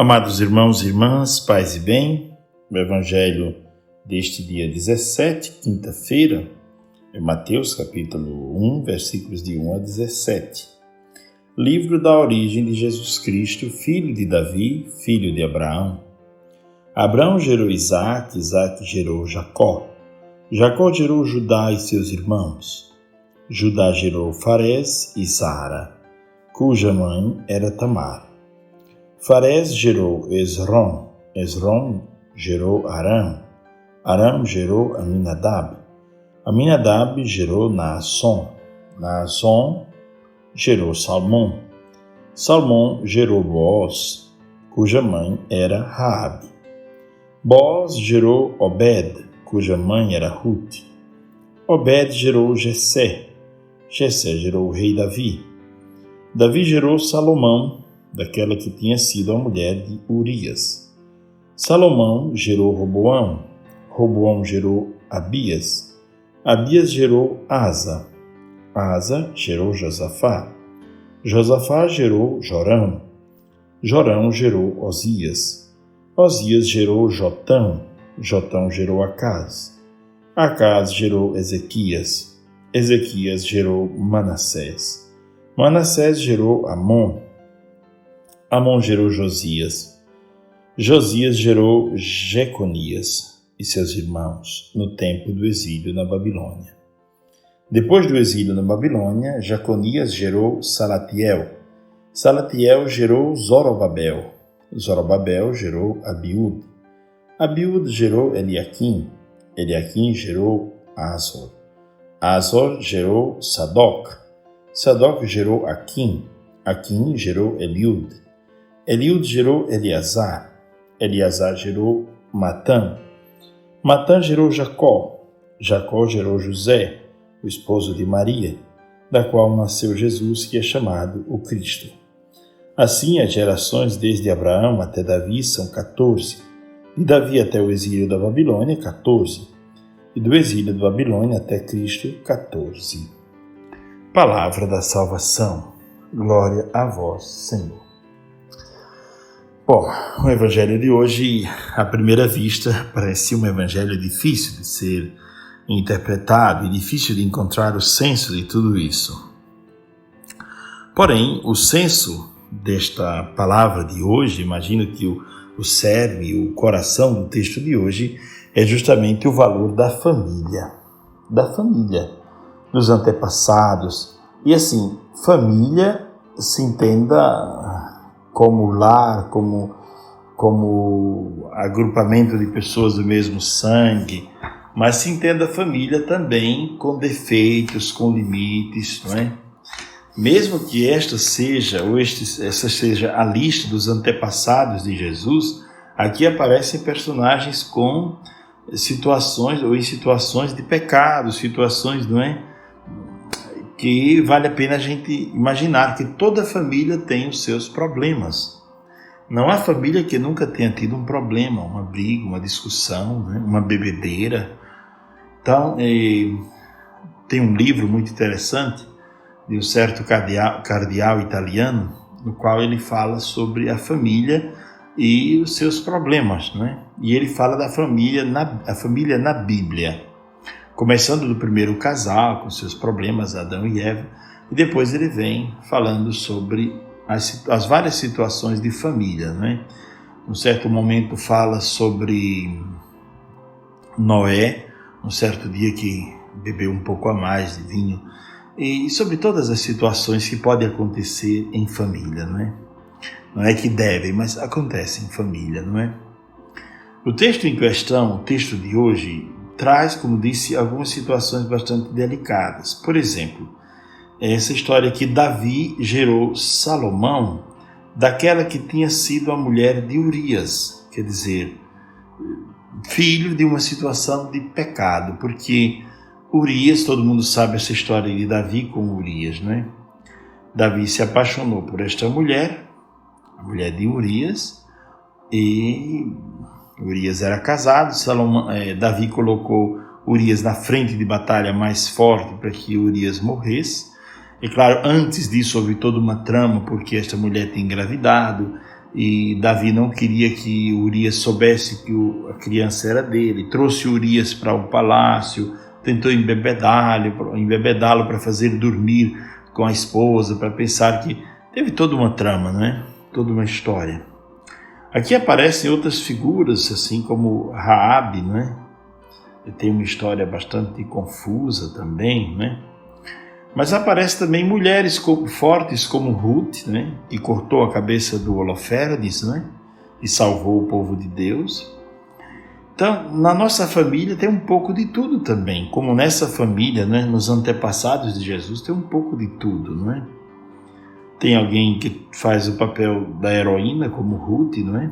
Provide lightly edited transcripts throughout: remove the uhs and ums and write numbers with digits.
Amados irmãos e irmãs, paz e bem, o Evangelho deste dia 17, quinta-feira, é Mateus capítulo 1, versículos de 1 a 17. Livro da origem de Jesus Cristo, filho de Davi, filho de Abraão. Abraão gerou Isaque, Isaque gerou Jacó. Jacó gerou Judá e seus irmãos. Judá gerou Farés e Sara, cuja mãe era Tamar. Farés gerou Esrom, Esrom gerou Aram, Aram gerou Aminadab, Aminadab gerou Naasson, Naasson gerou Salmão, Salmão gerou Boaz, cuja mãe era Raabe. Boaz gerou Obed, cuja mãe era Ruth. Obed gerou Jessé, Jessé gerou o rei Davi. Davi gerou Salomão, daquela que tinha sido a mulher de Urias. Salomão gerou Roboão, Roboão gerou Abias, Abias gerou Asa, Asa gerou Josafá, Josafá gerou Jorão, Jorão gerou Osias, Osias gerou Jotão, Jotão gerou Acaz, Acaz gerou Ezequias, Ezequias gerou Manassés, Manassés gerou Amon, Amon gerou Josias, Josias gerou Jeconias e seus irmãos no tempo do exílio na Babilônia. Depois do exílio na Babilônia, Jeconias gerou Salatiel, Salatiel gerou Zorobabel, Zorobabel gerou Abiúd, Abiúd gerou Eliaquim, Eliaquim gerou Azor, Azor gerou Sadoc, Sadoc gerou Aquim, Aquim gerou Eliúd, Eliúd gerou Eleazar, Eleazar gerou Matã, Matã gerou Jacó, Jacó gerou José, o esposo de Maria, da qual nasceu Jesus, que é chamado o Cristo. Assim, as gerações desde Abraão até Davi são 14, de Davi até o exílio da Babilônia, 14, e do exílio da Babilônia até Cristo, 14. Palavra da salvação. Glória a vós, Senhor. Bom, o evangelho de hoje, à primeira vista, parece um evangelho difícil de ser interpretado e difícil de encontrar o senso de tudo isso. Porém, o senso desta palavra de hoje, imagino que o cerne, o coração do texto de hoje, é justamente o valor da família dos antepassados. E assim, família se entenda como lar, como agrupamento de pessoas do mesmo sangue, mas se entenda a família também com defeitos, com limites, não é? Mesmo que essa seja a lista dos antepassados de Jesus, aqui aparecem personagens com situações ou em situações de pecado, situações, não é? Que vale a pena a gente imaginar que toda família tem os seus problemas. Não há família que nunca tenha tido um problema, uma briga, uma discussão, né? Uma bebedeira. Então, tem um livro muito interessante de um certo cardeal italiano, no qual ele fala sobre a família e os seus problemas, não é? E ele fala da família na Bíblia, começando do primeiro casal, com seus problemas, Adão e Eva, e depois ele vem falando sobre as várias situações de família, não é? Num certo momento fala sobre Noé, um certo dia que bebeu um pouco a mais de vinho, e sobre todas as situações que podem acontecer em família, não é? Não é que devem, mas acontecem em família, não é? O texto em questão, o texto de hoje, traz, como disse, algumas situações bastante delicadas. Por exemplo, essa história que Davi gerou Salomão, daquela que tinha sido a mulher de Urias, quer dizer, filho de uma situação de pecado, porque Urias, todo mundo sabe essa história de Davi com Urias, não é? Davi se apaixonou por esta mulher, a mulher de Urias, e Urias era casado. Davi colocou Urias na frente de batalha mais forte para que Urias morresse. E claro, antes disso houve toda uma trama porque esta mulher tinha engravidado e Davi não queria que Urias soubesse que a criança era dele, trouxe Urias para o palácio, tentou embebedá-lo para fazer dormir com a esposa, para pensar que teve toda uma trama, não é? Toda uma história. Aqui aparecem outras figuras, assim como Raabe, não é? Tem uma história bastante confusa também, né? Mas aparece também mulheres fortes como Ruth, né? Que cortou a cabeça do Holofernes, né? E salvou o povo de Deus. Então, na nossa família tem um pouco de tudo também, como nessa família, né? Nos antepassados de Jesus tem um pouco de tudo, não é? Tem alguém que faz o papel da heroína, como Ruth, não é?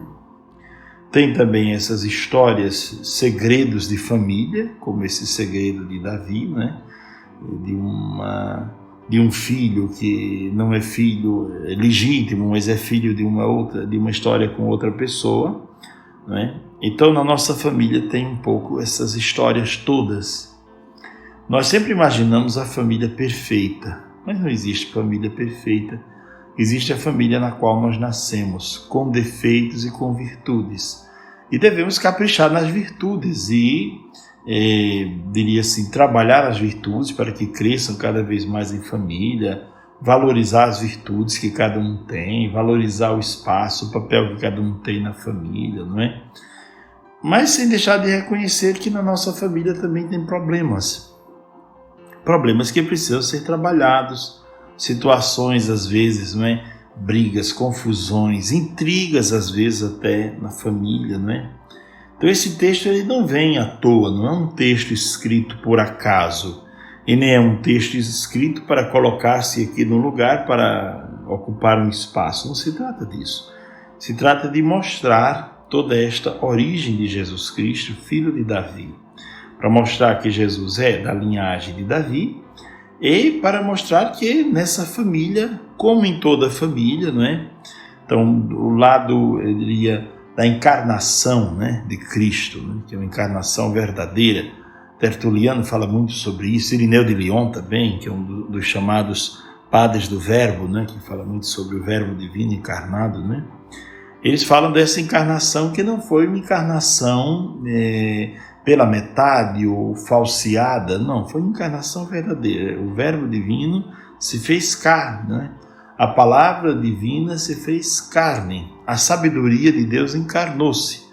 Tem também essas histórias, segredos de família, como esse segredo de Davi, né? De um filho que não é filho legítimo, mas é filho de uma história com outra pessoa, né? Então, na nossa família tem um pouco essas histórias todas. Nós sempre imaginamos a família perfeita, mas não existe família perfeita. Existe a família na qual nós nascemos, com defeitos e com virtudes. E devemos caprichar nas virtudes e, diria assim, trabalhar as virtudes para que cresçam cada vez mais em família, valorizar as virtudes que cada um tem, valorizar o espaço, o papel que cada um tem na família, não é? Mas sem deixar de reconhecer que na nossa família também tem problemas. Problemas que precisam ser trabalhados, situações às vezes, não é? Brigas, confusões, intrigas às vezes até na família, não é? Então esse texto ele não vem à toa, não é um texto escrito por acaso, e nem é um texto escrito para colocar-se aqui no lugar para ocupar um espaço, não se trata disso. Se trata de mostrar toda esta origem de Jesus Cristo, filho de Davi, para mostrar que Jesus é da linhagem de Davi, e para mostrar que nessa família, como em toda família, não é? Então, o lado, eu diria, da encarnação, né, de Cristo, né, que é uma encarnação verdadeira. Tertuliano fala muito sobre isso, Irineu de Lyon também, que é um dos chamados padres do Verbo, né, que fala muito sobre o Verbo divino encarnado, né? Eles falam dessa encarnação que não foi uma encarnação pela metade ou falseada, não, foi uma encarnação verdadeira. O Verbo divino se fez carne, né? A palavra divina se fez carne, a sabedoria de Deus encarnou-se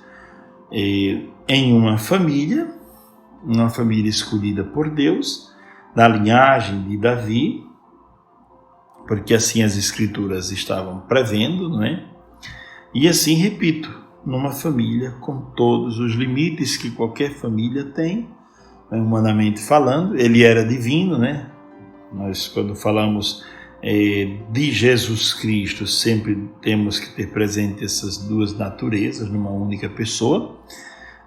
em uma família escolhida por Deus, da linhagem de Davi, porque assim as Escrituras estavam prevendo, não é? E assim, repito, numa família com todos os limites que qualquer família tem, humanamente falando. Ele era divino, né? Nós, quando falamos de Jesus Cristo, sempre temos que ter presente essas duas naturezas numa única pessoa.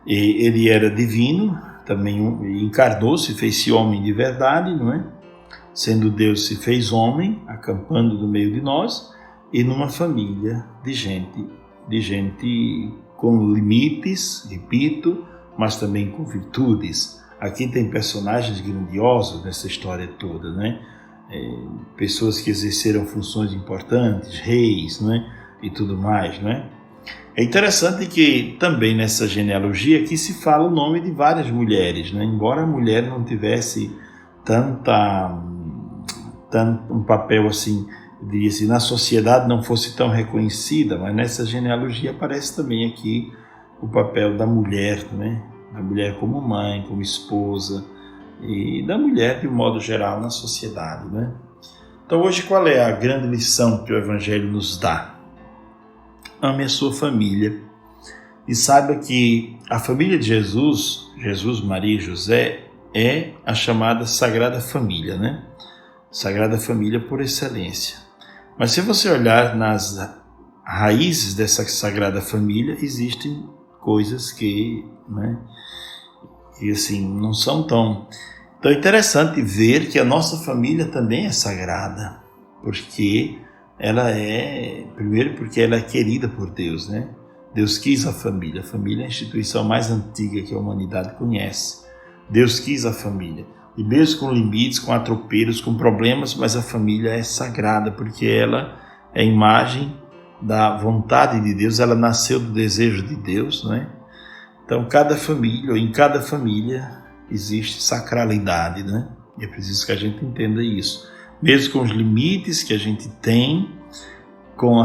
Ele era divino, também encarnou-se, fez-se homem de verdade, não é? Sendo Deus, se fez homem, acampando no meio de nós, e numa família de gente com limites, repito, mas também com virtudes. Aqui tem personagens grandiosos nessa história toda, né? Pessoas que exerceram funções importantes, reis, né? E tudo mais, né? É interessante que também nessa genealogia aqui se fala o nome de várias mulheres, né? Embora a mulher não tivesse um papel assim, diria assim, na sociedade não fosse tão reconhecida, mas nessa genealogia aparece também aqui o papel da mulher, né? Da mulher como mãe, como esposa, e da mulher de um modo geral na sociedade, né? Então hoje qual é a grande lição que o Evangelho nos dá? Ame a sua família e saiba que a família de Jesus, Maria e José, é a chamada Sagrada Família, né? Sagrada Família por excelência. Mas se você olhar nas raízes dessa Sagrada Família, existem coisas que, né, que assim, não são tão... Então é interessante ver que a nossa família também é sagrada, porque ela primeiro porque ela é querida por Deus, né? Deus quis a família é a instituição mais antiga que a humanidade conhece. Deus quis a família. E mesmo com limites, com atropelos, com problemas, mas a família é sagrada, porque ela é a imagem da vontade de Deus, ela nasceu do desejo de Deus, não é? Então, cada família, ou em cada família, existe sacralidade, né? E é preciso que a gente entenda isso. Mesmo com os limites que a gente tem, com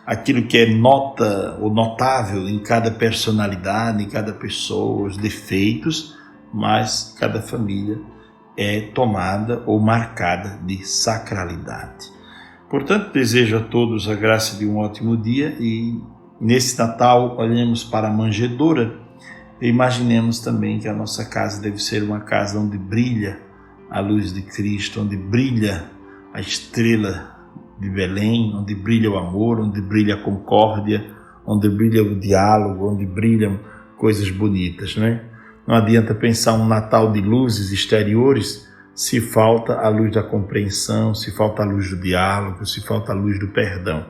aquilo que é notável em cada personalidade, em cada pessoa, os defeitos, mas cada família é tomada ou marcada de sacralidade. Portanto, desejo a todos a graça de um ótimo dia e nesse Natal olhemos para a manjedoura e imaginemos também que a nossa casa deve ser uma casa onde brilha a luz de Cristo, onde brilha a estrela de Belém, onde brilha o amor, onde brilha a concórdia, onde brilha o diálogo, onde brilham coisas bonitas, não é? Não adianta pensar um Natal de luzes exteriores se falta a luz da compreensão, se falta a luz do diálogo, se falta a luz do perdão.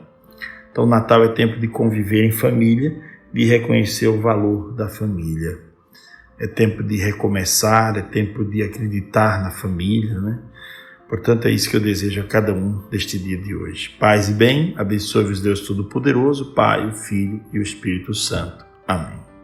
Então, o Natal é tempo de conviver em família, de reconhecer o valor da família. É tempo de recomeçar, é tempo de acreditar na família, né? Portanto, é isso que eu desejo a cada um deste dia de hoje. Paz e bem, abençoe-vos Deus Todo-Poderoso, Pai, o Filho e o Espírito Santo. Amém.